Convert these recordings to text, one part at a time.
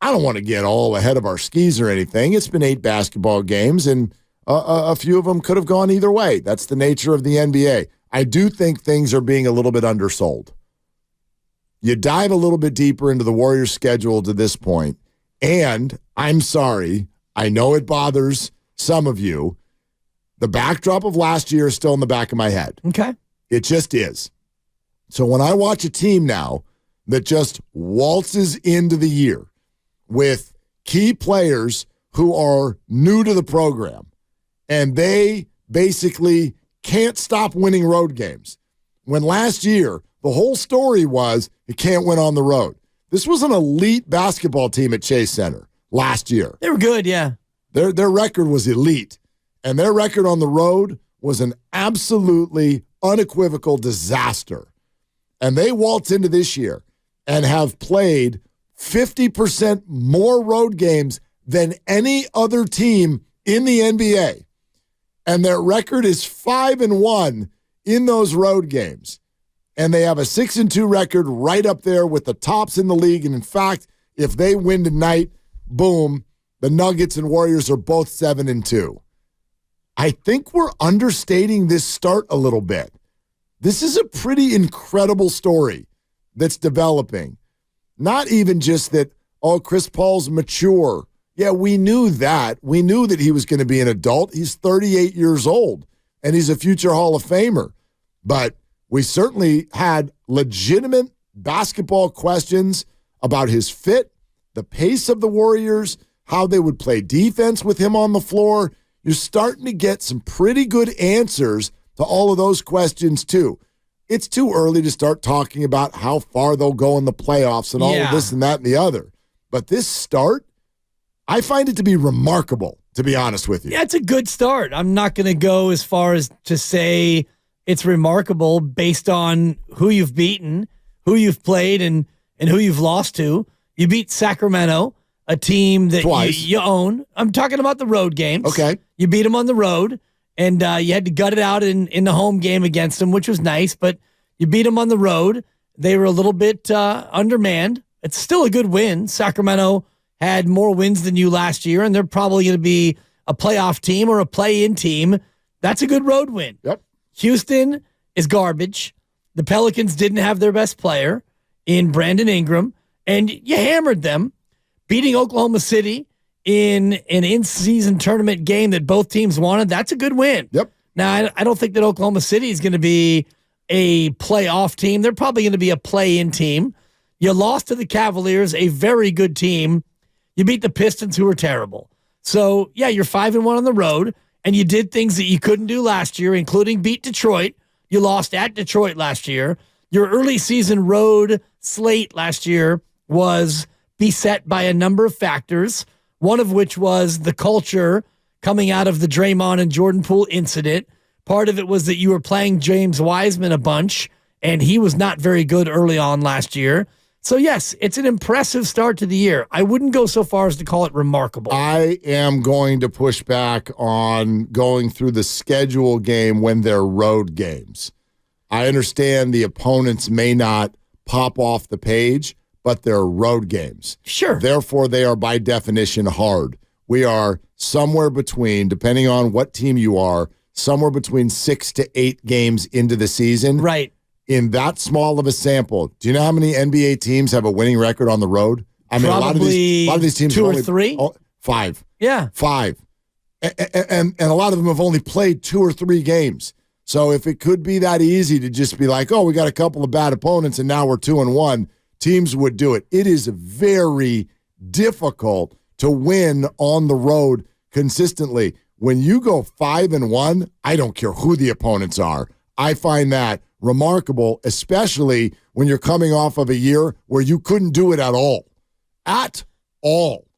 I don't want to get all ahead of our skis or anything. It's been 8 basketball games, and a few of them could have gone either way. That's the nature of the NBA. I do think things are being a little bit undersold. You dive a little bit deeper into the Warriors' schedule to this point, and I'm sorry, I know it bothers some of you. The backdrop of last year is still in the back of my head. Okay. It just is. So when I watch a team now that just waltzes into the year with key players who are new to the program, and they basically can't stop winning road games. When last year, the whole story was it can't win on the road. This was an elite basketball team at Chase Center last year. They were good, yeah. Their record was elite, and their record on the road was an absolutely unequivocal disaster. And they waltz into this year and have played 50% more road games than any other team in the NBA. And their record is 5-1 in those road games. And they have a 6-2 record right up there with the tops in the league. And in fact, if they win tonight, boom, the Nuggets and Warriors are both 7-2. I think we're understating this start a little bit. This is a pretty incredible story that's developing. Not even just that, oh, Chris Paul's mature. Yeah, we knew that. We knew that he was going to be an adult. He's 38 years old, and he's a future Hall of Famer. But we certainly had legitimate basketball questions about his fit, the pace of the Warriors, how they would play defense with him on the floor. You're starting to get some pretty good answers to all of those questions, too. It's too early to start talking about how far they'll go in the playoffs and all of this and that and the other. But this start, I find it to be remarkable, to be honest with you. Yeah, it's a good start. I'm not going to go as far as to say it's remarkable based on who you've beaten, who you've played, and who you've lost to. You beat Sacramento, a team that you own. I'm talking about the road games. Okay. You beat them on the road, and you had to gut it out in the home game against them, which was nice, but you beat them on the road. They were a little bit undermanned. It's still a good win. Sacramento had more wins than you last year, and they're probably going to be a playoff team or a play-in team. That's a good road win. Yep. Houston is garbage. The Pelicans didn't have their best player in Brandon Ingram, and you hammered them, beating Oklahoma City in an in-season tournament game that both teams wanted. That's a good win. Yep. Now, I don't think that Oklahoma City is going to be a playoff team. They're probably going to be a play-in team. You lost to the Cavaliers, a very good team. You beat the Pistons, who were terrible. So, yeah, you're 5-1 on the road, and you did things that you couldn't do last year, including beat Detroit. You lost at Detroit last year. Your early season road slate last year was beset by a number of factors, one of which was the culture coming out of the Draymond and Jordan Poole incident. Part of it was that you were playing James Wiseman a bunch, and he was not very good early on last year. So, yes, it's an impressive start to the year. I wouldn't go so far as to call it remarkable. I am going to push back on going through the schedule game when they're road games. I understand the opponents may not pop off the page, but they're road games. Sure. Therefore, they are by definition hard. We are somewhere between, depending on what team you are, somewhere between 6 to 8 games into the season. Right. In that small of a sample, do you know how many NBA teams have a winning record on the road? I mean, probably a lot of these teams 2 or only, 3? 5. Yeah. 5. And a lot of them have only played 2 or 3 games. So if it could be that easy to just be like, oh, we got a couple of bad opponents and now we're 2-1, teams would do it. It is very difficult to win on the road consistently. When you go 5-1, I don't care who the opponents are. I find that remarkable, especially when you're coming off of a year where you couldn't do it at all. At all.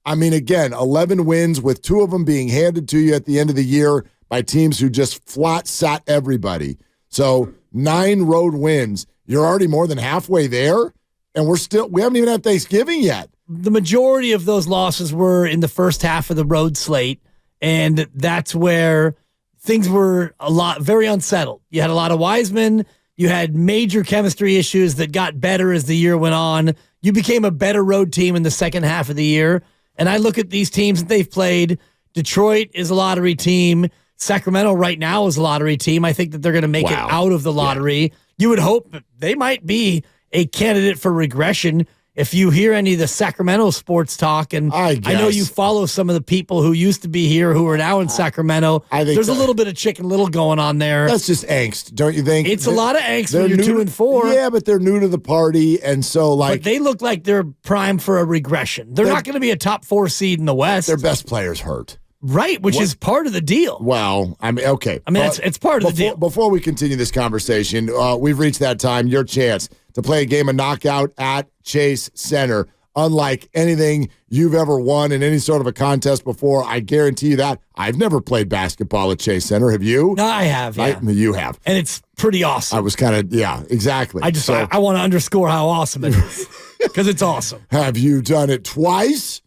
I mean, again, 11 wins with 2 of them being handed to you at the end of the year by teams who just flat sat everybody. So 9 road wins. You're already more than halfway there, and we haven't even had Thanksgiving yet. The majority of those losses were in the first half of the road slate, and that's where things were very unsettled. You had a lot of Wiseman. You had major chemistry issues that got better as the year went on. You became a better road team in the second half of the year. And I look at these teams that they've played. Detroit is a lottery team. Sacramento right now is a lottery team. I think that they're going to make it out of the lottery. Yeah. You would hope that they might be a candidate for regression. If you hear any of the Sacramento sports talk, and I know you follow some of the people who used to be here who are now in Sacramento, there's a little bit of Chicken Little going on there. That's just angst, don't you think? It's a lot of angst when you're 2-4. Yeah, but they're new to the party, and so But they look like they're primed for a regression. They're not going to be a top 4 seed in the West. Their best players hurt. Right, which is part of the deal. Well, I mean, okay. I mean, it's part of the deal. Before we continue this conversation, we've reached that time, your chance to play a game of knockout at Chase Center. Unlike anything you've ever won in any sort of a contest before, I guarantee you that. I've never played basketball at Chase Center. Have you? No, I have, yeah. You have. And it's pretty awesome. I was kind of, exactly. I want to underscore how awesome it is because it's awesome. Have you done it twice?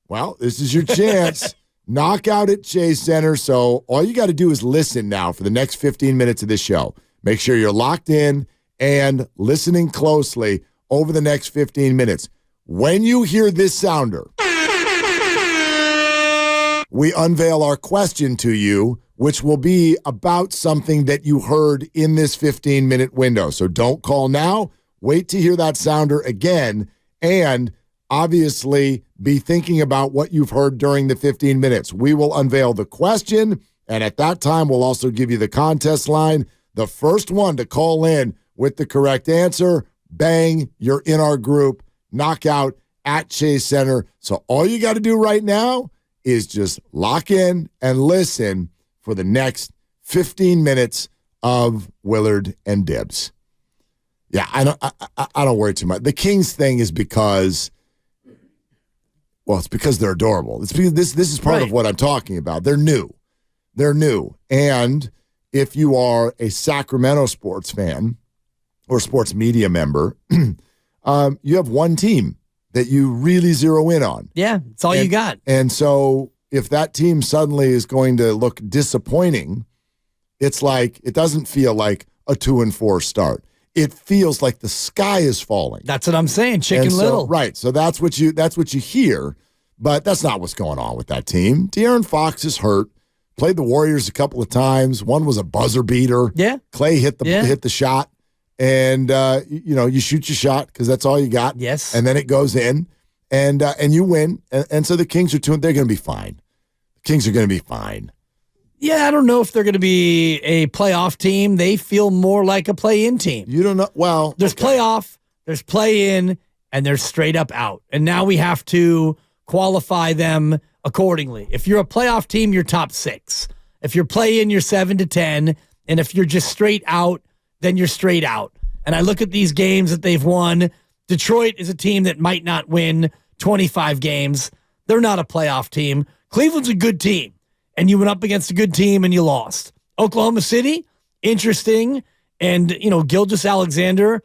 Well, this is your chance. Knockout at Chase Center. So all you got to do is listen now for the next 15 minutes of this show. Make sure you're locked in and listening closely over the next 15 minutes. When you hear this sounder, we unveil our question to you, which will be about something that you heard in this 15-minute window. So don't call now. Wait to hear that sounder again, and obviously be thinking about what you've heard during the 15 minutes. We will unveil the question, and at that time, we'll also give you the contest line. The first one to call in with the correct answer, bang, you're in our group. Knockout at Chase Center. So all you got to do right now is just lock in and listen for the next 15 minutes of Willard and Dibs. Yeah, I don't worry too much. The Kings thing is because, well, it's because they're adorable. It's because this is part of what I'm talking about. They're new. And if you are a Sacramento sports fan or sports media member, you have one team that you really zero in on. Yeah, it's all you got. And so if that team suddenly is going to look disappointing, it's like, it doesn't feel like a 2-4 start. It feels like the sky is falling. That's what I'm saying, Chicken Little. Right, so that's what you hear, but that's not what's going on with that team. De'Aaron Fox is hurt. Played the Warriors a couple of times. One was a buzzer beater. Yeah. Clay hit the shot. And, you shoot your shot because that's all you got. Yes. And then it goes in, and you win. And so the Kings they're going to be fine. The Kings are going to be fine. Yeah, I don't know if they're going to be a playoff team. They feel more like a play-in team. You don't know? Well, there's playoff, there's play-in, and there's straight up out. And now we have to qualify them accordingly. If you're a playoff team, you're top 6. If you're play-in, you're 7-10. And if you're just straight out, then you're straight out. And I look at these games that they've won. Detroit is a team that might not win 25 games. They're not a playoff team. Cleveland's a good team, and you went up against a good team and you lost. Oklahoma City, interesting. And, Gilgeous-Alexander,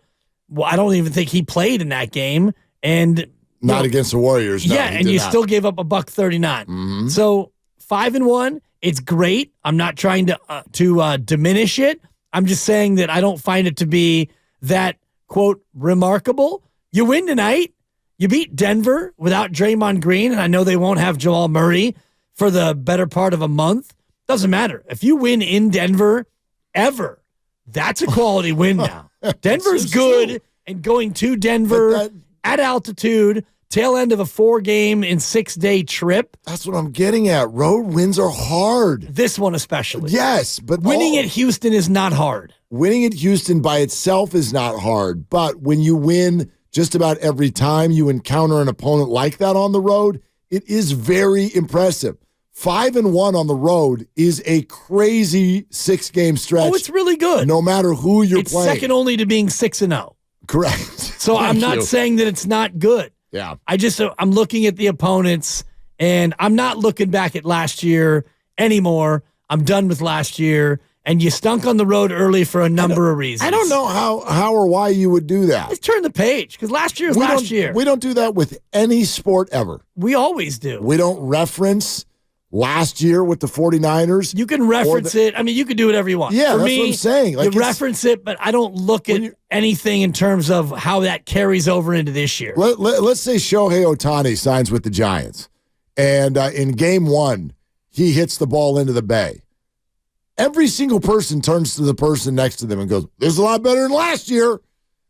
well, I don't even think he played in that game. And not against the Warriors. No, and you still gave up $139. Mm-hmm. So 5-1, it's great. I'm not trying to diminish it. I'm just saying that I don't find it to be that, quote, remarkable. You win tonight. You beat Denver without Draymond Green, and I know they won't have Jamal Murray for the better part of a month. Doesn't matter. If you win in Denver ever, that's a quality win now. Denver's good, and going to Denver at altitude, tail end of a 4-game and 6-day trip. That's what I'm getting at. Road wins are hard. This one especially. Yes, but winning at Houston is not hard. Winning at Houston by itself is not hard, but when you win just about every time you encounter an opponent like that on the road, it is very impressive. 5-1 on the road is a crazy 6-game stretch. Oh, it's really good. No matter who you're playing. It's second only to being 6-0. Correct. So I'm not saying that it's not good. Yeah. I'm looking at the opponents, and I'm not looking back at last year anymore. I'm done with last year, and you stunk on the road early for a number of reasons. I don't know how or why you would do that. Let's turn the page, because last year is last year. We don't do that with any sport ever. We always do. We don't reference last year with the 49ers. You can reference it. I mean, you can do whatever you want. Yeah, For that's me, what I'm saying. Like, you reference it, but I don't look at anything in terms of how that carries over into this year. Let's say Shohei Ohtani signs with the Giants, and in game 1, he hits the ball into the bay. Every single person turns to the person next to them and goes, "This is a lot better than last year."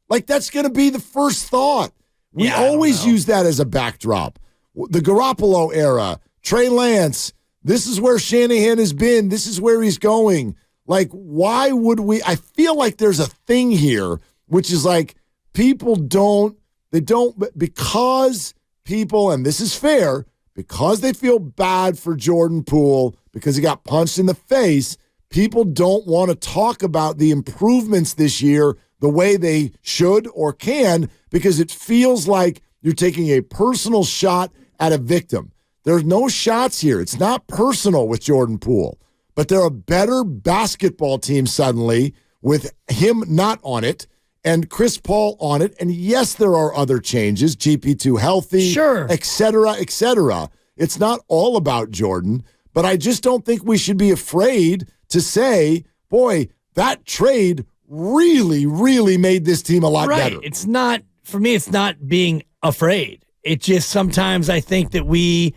Like, that's going to be the first thought. We always use that as a backdrop. The Garoppolo era, Trey Lance, this is where Shanahan has been. This is where he's going. Like, why would we? I feel like there's a thing here, which is like people don't, because people, and this is fair, because they feel bad for Jordan Poole because he got punched in the face, people don't want to talk about the improvements this year the way they should or can, because it feels like you're taking a personal shot at a victim. There's no shots here. It's not personal with Jordan Poole, but they're a better basketball team suddenly with him not on it and Chris Paul on it. And yes, there are other changes, GP2 healthy, sure, et cetera, et cetera. It's not all about Jordan, but I just don't think we should be afraid to say, boy, that trade really, really made this team a lot better. It's not, for me, it's not being afraid. It just sometimes I think that we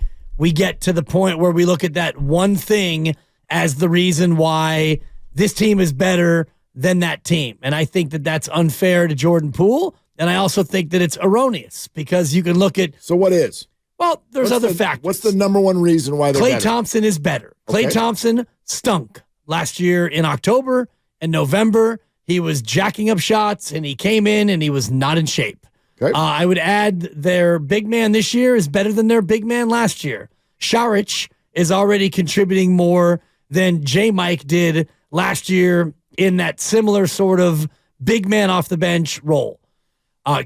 get to the point where we look at that one thing as the reason why this team is better than that team. And I think that that's unfair to Jordan Poole. And I also think that it's erroneous because you can look at. So what is? Well, there's other factors. What's the number one reason why they're better? Klay Thompson is better. Okay. Klay Thompson stunk last year in October and November. He was jacking up shots, and he came in, and he was not in shape. Okay. I would add their big man this year is better than their big man last year. Saric is already contributing more than J-Mike did last year in that similar sort of big man off the bench role.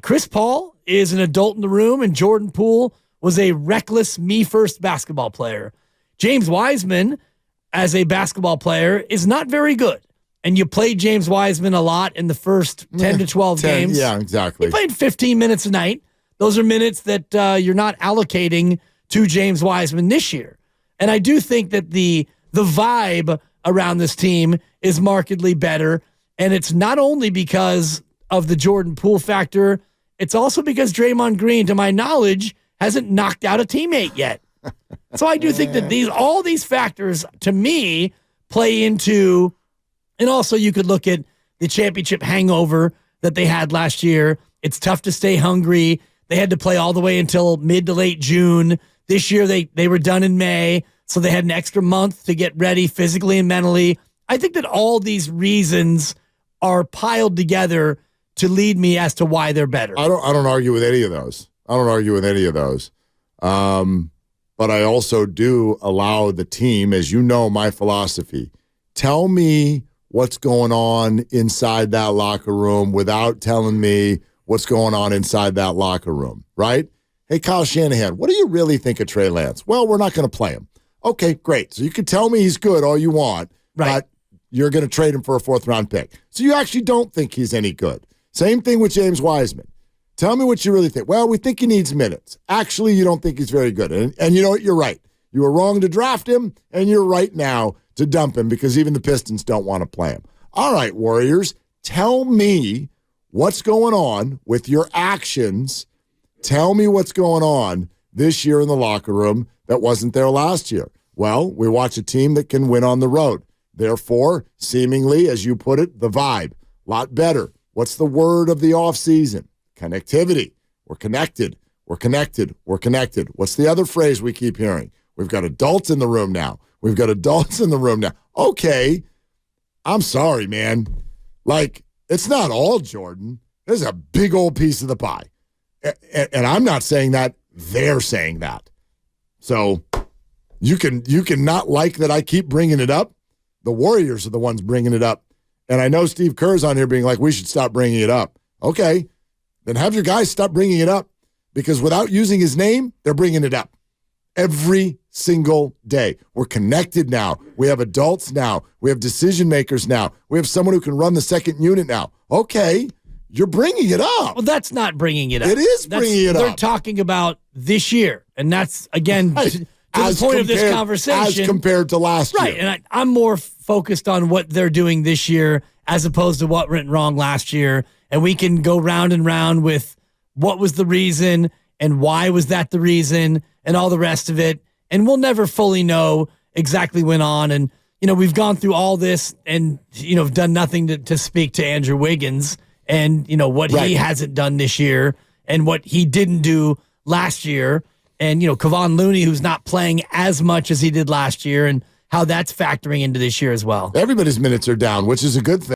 Chris Paul is an adult in the room, and Jordan Poole was a reckless me-first basketball player. James Wiseman, as a basketball player, is not very good. And you played James Wiseman a lot in the first 10 to 12 games. Yeah, exactly. He played 15 minutes a night. Those are minutes that you're not allocating to James Wiseman this year. And I do think that the vibe around this team is markedly better. And it's not only because of the Jordan Poole factor, it's also because Draymond Green, to my knowledge, hasn't knocked out a teammate yet. So I do think that all these factors, to me, play into. And also you could look at the championship hangover that they had last year. It's tough to stay hungry. They had to play all the way until mid to late June. This year they were done in May, so they had an extra month to get ready physically and mentally. I think that all these reasons are piled together to lead me as to why they're better. I don't argue with any of those. But I also do allow the team, as you know my philosophy, tell me what's going on inside that locker room without telling me what's going on inside that locker room, right? Hey, Kyle Shanahan, what do you really think of Trey Lance? Well, we're not going to play him. Okay, great. So you can tell me he's good all you want, but you're going to trade him for a fourth-round pick. So you actually don't think he's any good. Same thing with James Wiseman. Tell me what you really think. Well, we think he needs minutes. Actually, you don't think he's very good. And you know what? You're right. You were wrong to draft him, and you're right now to dump him because even the Pistons don't want to play him. All right, Warriors, tell me what's going on with your actions. Tell me what's going on this year in the locker room that wasn't there last year. Well, we watch a team that can win on the road. Therefore, seemingly, as you put it, the vibe, a lot better. What's the word of the offseason? Connectivity. We're connected. We're connected. We're connected. What's the other phrase we keep hearing? We've got adults in the room now. Okay. I'm sorry, man. Like, it's not all Jordan. There's a big old piece of the pie. And I'm not saying that. They're saying that. So you can not like that I keep bringing it up. The Warriors are the ones bringing it up. And I know Steve Kerr's on here being like, we should stop bringing it up. Okay. Then have your guys stop bringing it up, because without using his name, they're bringing it up every single day. We're connected now. We have adults now. We have decision makers now. We have someone who can run the second unit now. Okay, you're bringing it up. Well, that's not bringing it up. It is bringing it up. They're talking about this year, and that's, again, the point of this conversation. As compared to last year. Right, and I'm more focused on what they're doing this year as opposed to what went wrong last year. And we can go round and round with what was the reason and why was that the reason and all the rest of it. And we'll never fully know exactly what went on. And, we've gone through all this and, done nothing to speak to Andrew Wiggins and, what he hasn't done this year and what he didn't do last year. And, Kevon Looney, who's not playing as much as he did last year, and how that's factoring into this year as well. Everybody's minutes are down, which is a good thing.